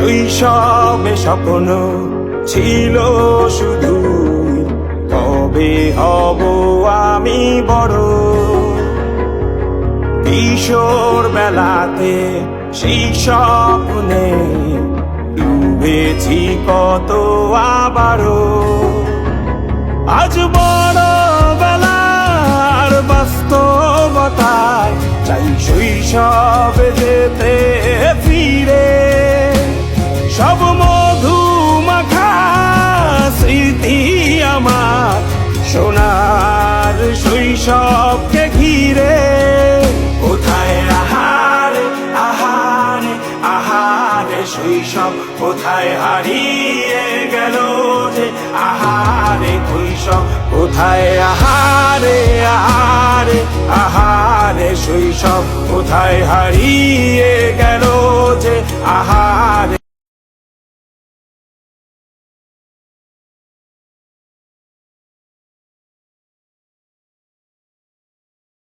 শৈশবে স্বপ্ন ছিল শুধু, কবে হব আমি বড়। কিশোর বেলাতে সেই স্বপ্নে ডুবেছি কত আবারও। আজ বড় বেলার বাস্তবতায় চাই শৈশবে যেতে ফিরে। সব মধুমাখা স্মৃতি আমার সোনার শৈশবকে ঘিরে। কোথায় আহারে আহারে আহারে শৈশব, কোথায় হারিয়ে গেল যে আহারে শৈশব। কোথায় আহারে আহারে আহারে শৈশব, কোথায় হারিয়ে গেল যে আহারে।